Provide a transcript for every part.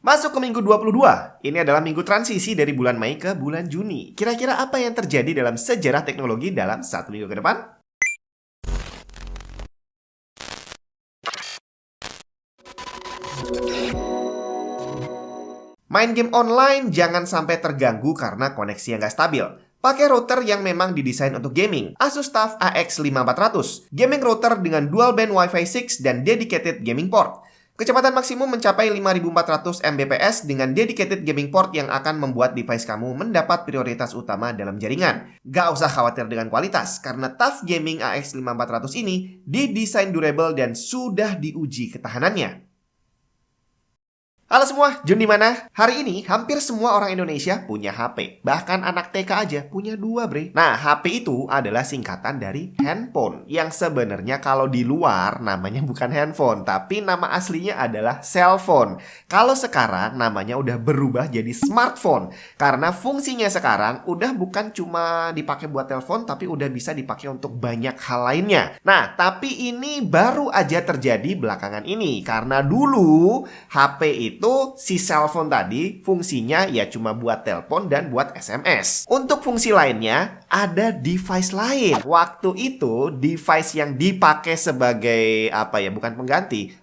Masuk ke minggu 22. Ini adalah minggu transisi dari bulan Mei ke bulan Juni. Kira-kira apa yang terjadi dalam sejarah teknologi dalam 1 minggu ke depan? Main game online jangan sampai terganggu karena koneksi yang nggak stabil. Pakai router yang memang didesain untuk gaming. Asus TUF AX5400. Gaming router dengan dual band Wi-Fi 6 dan dedicated gaming port. Kecepatan maksimum mencapai 5400 Mbps dengan dedicated gaming port yang akan membuat device kamu mendapat prioritas utama dalam jaringan. Gak usah khawatir dengan kualitas, karena TUF Gaming AX5400 ini didesain durable dan sudah diuji ketahanannya. Halo semua, Jun di mana? Hari ini hampir semua orang Indonesia punya HP. Bahkan anak TK aja punya 2, bre. Nah, HP itu adalah singkatan dari handphone. Yang sebenarnya kalau di luar namanya bukan handphone, tapi nama aslinya adalah cellphone. Kalau sekarang namanya udah berubah jadi smartphone. Karena fungsinya sekarang udah bukan cuma dipakai buat telepon, tapi udah bisa dipakai untuk banyak hal lainnya. Nah, tapi ini baru aja terjadi belakangan ini. Karena dulu HP itu si cellphone tadi fungsinya ya cuma buat telepon dan buat SMS. Untuk fungsi lainnya ada device lain. Waktu itu device yang dipakai sebagai bukan pengganti,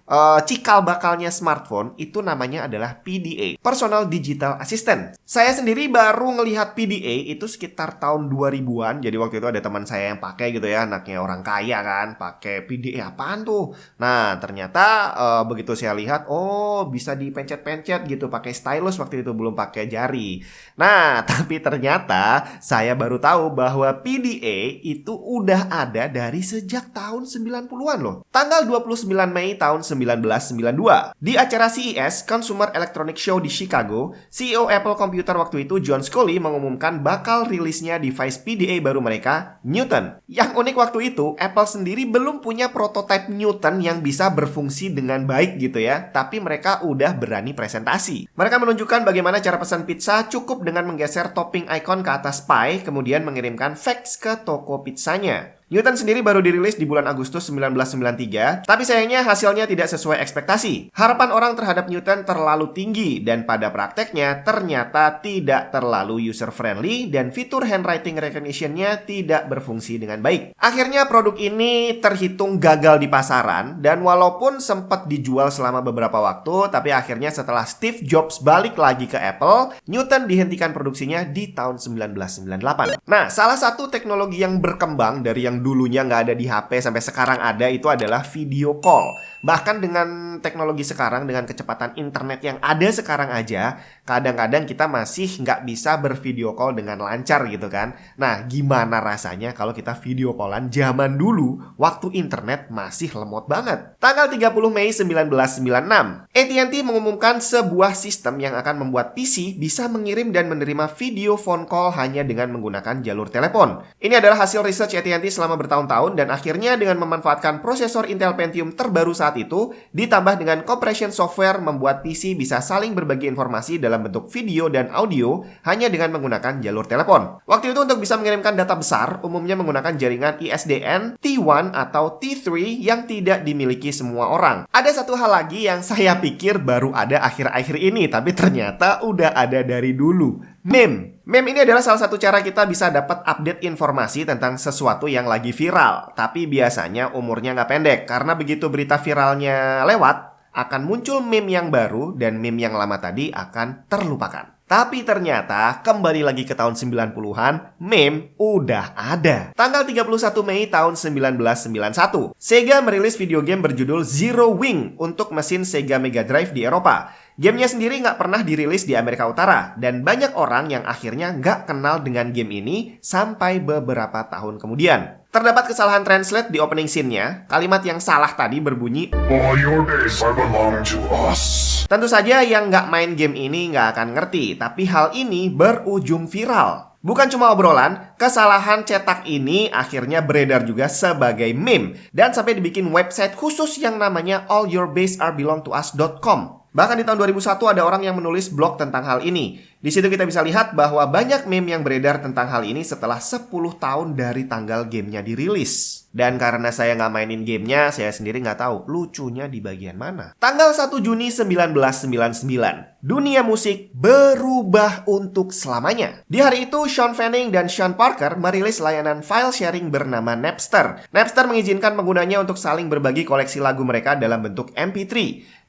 cikal bakalnya smartphone itu namanya adalah PDA, Personal Digital Assistant. Saya sendiri baru ngelihat PDA itu sekitar tahun 2000-an. Jadi waktu itu ada teman saya yang pakai gitu ya, anaknya orang kaya kan, pakai PDA. Apaan tuh? Nah, ternyata begitu saya lihat, oh bisa dipencet-pencet gitu pakai stylus, waktu itu belum pakai jari. Nah, tapi ternyata saya baru tahu bahwa PDA itu udah ada dari sejak tahun 90-an loh. Tanggal 29 Mei tahun 1992, di acara CES, Consumer Electronics Show di Chicago, CEO Apple Computer waktu itu, John Sculley, mengumumkan bakal rilisnya device PDA baru mereka, Newton. Yang unik waktu itu, Apple sendiri belum punya prototipe Newton yang bisa berfungsi dengan baik gitu ya, tapi mereka udah berani presentasi. Mereka menunjukkan bagaimana cara pesan pizza cukup dengan menggeser topping icon ke atas pie, kemudian mengirimkan fax ke toko pizzanya. Newton sendiri baru dirilis di bulan Agustus 1993, tapi sayangnya hasilnya tidak sesuai ekspektasi. Harapan orang terhadap Newton terlalu tinggi, dan pada prakteknya ternyata tidak terlalu user-friendly, dan fitur handwriting recognition-nya tidak berfungsi dengan baik. Akhirnya produk ini terhitung gagal di pasaran, dan walaupun sempat dijual selama beberapa waktu, tapi akhirnya setelah Steve Jobs balik lagi ke Apple, Newton dihentikan produksinya di tahun 1998. Nah, salah satu teknologi yang berkembang dari yang dulunya nggak ada di HP sampai sekarang ada itu adalah video call. Bahkan dengan teknologi sekarang, dengan kecepatan internet yang ada sekarang aja, kadang-kadang kita masih nggak bisa bervideo call dengan lancar gitu kan. Nah, gimana rasanya kalau kita video callan zaman dulu waktu internet masih lemot banget? Tanggal 30 Mei 1996, AT&T mengumumkan sebuah sistem yang akan membuat PC bisa mengirim dan menerima video phone call hanya dengan menggunakan jalur telepon. Ini adalah hasil research AT&T selama bertahun-tahun, dan akhirnya dengan memanfaatkan prosesor Intel Pentium terbaru saat itu, ditambah dengan compression software, membuat PC bisa saling berbagi informasi dalam bentuk video dan audio hanya dengan menggunakan jalur telepon. Waktu itu untuk bisa mengirimkan data besar, umumnya menggunakan jaringan ISDN T1 atau T3 yang tidak dimiliki semua orang. Ada satu hal lagi yang saya pikir baru ada akhir-akhir ini, tapi ternyata udah ada dari dulu. Meme. Meme ini adalah salah satu cara kita bisa dapat update informasi tentang sesuatu yang lagi viral. Tapi biasanya umurnya nggak pendek, karena begitu berita viralnya lewat, akan muncul meme yang baru dan meme yang lama tadi akan terlupakan. Tapi ternyata kembali lagi ke tahun 90-an, meme udah ada. Tanggal 31 Mei tahun 1991, Sega merilis video game berjudul Zero Wing untuk mesin Sega Mega Drive di Eropa. Gamenya sendiri nggak pernah dirilis di Amerika Utara, dan banyak orang yang akhirnya nggak kenal dengan game ini sampai beberapa tahun kemudian. Terdapat kesalahan translate di opening scene-nya. Kalimat yang salah tadi berbunyi, "All your days belong to us." Tentu saja yang nggak main game ini nggak akan ngerti, tapi hal ini berujung viral. Bukan cuma obrolan, kesalahan cetak ini akhirnya beredar juga sebagai meme, dan sampai dibikin website khusus yang namanya allyourbasebelongtous.com. Bahkan di tahun 2001 ada orang yang menulis blog tentang hal ini. Di situ kita bisa lihat bahwa banyak meme yang beredar tentang hal ini setelah 10 tahun dari tanggal gamenya dirilis. Dan karena saya nggak mainin gamenya, saya sendiri nggak tahu lucunya di bagian mana. Tanggal 1 Juni 1999, dunia musik berubah untuk selamanya. Di hari itu, Sean Fanning dan Sean Parker merilis layanan file sharing bernama Napster. Napster mengizinkan penggunanya untuk saling berbagi koleksi lagu mereka dalam bentuk MP3.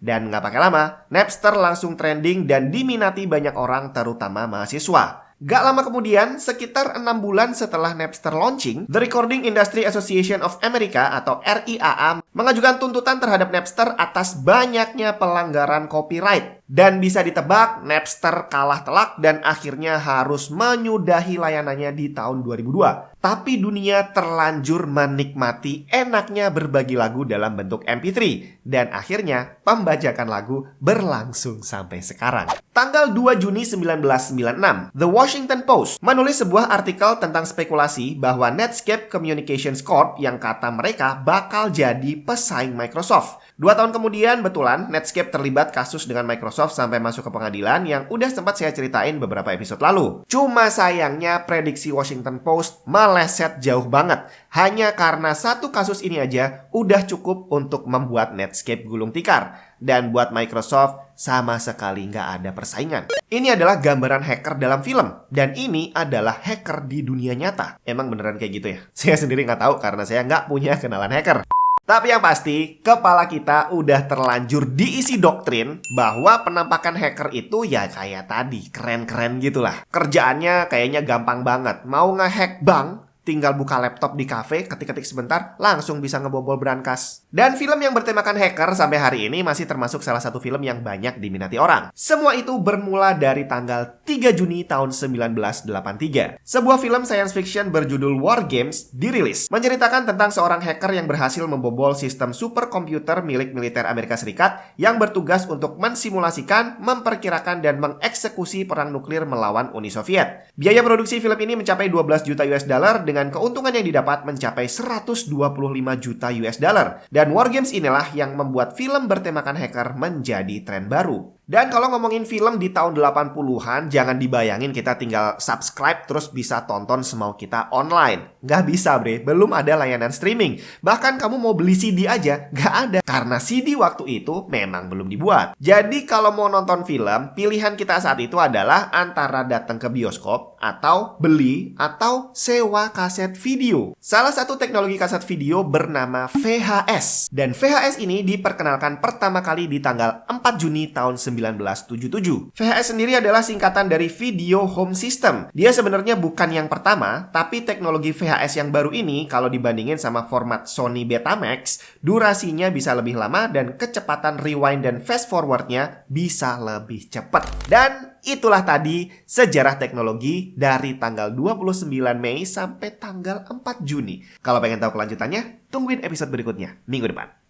Dan nggak pakai lama, Napster langsung trending dan diminati banyak orang, terutama mahasiswa. Gak lama kemudian, sekitar 6 bulan setelah Napster launching, The Recording Industry Association of America atau RIAA mengajukan tuntutan terhadap Napster atas banyaknya pelanggaran copyright. Dan bisa ditebak, Napster kalah telak dan akhirnya harus menyudahi layanannya di tahun 2002. Tapi dunia terlanjur menikmati enaknya berbagi lagu dalam bentuk MP3. Dan akhirnya, pembajakan lagu berlangsung sampai sekarang. Tanggal 2 Juni 1996, The Washington Post menulis sebuah artikel tentang spekulasi bahwa Netscape Communications Corp yang kata mereka bakal jadi pesaing Microsoft. 2 tahun kemudian, betulan Netscape terlibat kasus dengan Microsoft sampai masuk ke pengadilan yang udah sempat saya ceritain beberapa episode lalu. Cuma sayangnya prediksi Washington Post meleset jauh banget. Hanya karena satu kasus ini aja udah cukup untuk membuat Netscape gulung tikar. Dan buat Microsoft sama sekali nggak ada persaingan. Ini adalah gambaran hacker dalam film. Dan ini adalah hacker di dunia nyata. Emang beneran kayak gitu ya? Saya sendiri nggak tahu karena saya nggak punya kenalan hacker. Tapi yang pasti, kepala kita udah terlanjur diisi doktrin bahwa penampakan hacker itu ya kayak tadi, keren-keren gitulah. Kerjaannya kayaknya gampang banget. Mau ngehack bank, tinggal buka laptop di cafe, ketik-ketik sebentar, langsung bisa ngebobol brankas. Dan film yang bertemakan hacker sampai hari ini masih termasuk salah satu film yang banyak diminati orang. Semua itu bermula dari tanggal 3 Juni tahun 1983. Sebuah film science fiction berjudul War Games dirilis, menceritakan tentang seorang hacker yang berhasil membobol sistem superkomputer milik militer Amerika Serikat yang bertugas untuk mensimulasikan, memperkirakan, dan mengeksekusi perang nuklir melawan Uni Soviet. Biaya produksi film ini mencapai 12 juta US dollar dengan keuntungan yang didapat mencapai 125 juta US dollar. Dan War Games inilah yang membuat film bertemakan hacker menjadi tren baru. Dan kalau ngomongin film di tahun 80-an, jangan dibayangin kita tinggal subscribe terus bisa tonton semau kita online. Nggak bisa bre, belum ada layanan streaming. Bahkan kamu mau beli CD aja, nggak ada. Karena CD waktu itu memang belum dibuat. Jadi kalau mau nonton film, pilihan kita saat itu adalah antara datang ke bioskop, atau beli, atau sewa kaset video. Salah satu teknologi kaset video bernama VHS. Dan VHS ini diperkenalkan pertama kali di tanggal 4 Juni tahun 1977. VHS sendiri adalah singkatan dari Video Home System. Dia sebenarnya bukan yang pertama, tapi teknologi VHS yang baru ini kalau dibandingin sama format Sony Betamax, durasinya bisa lebih lama dan kecepatan rewind dan fast forwardnya bisa lebih cepat. Dan itulah tadi sejarah teknologi dari tanggal 29 Mei sampai tanggal 4 Juni. Kalau pengen tahu kelanjutannya, tungguin episode berikutnya minggu depan.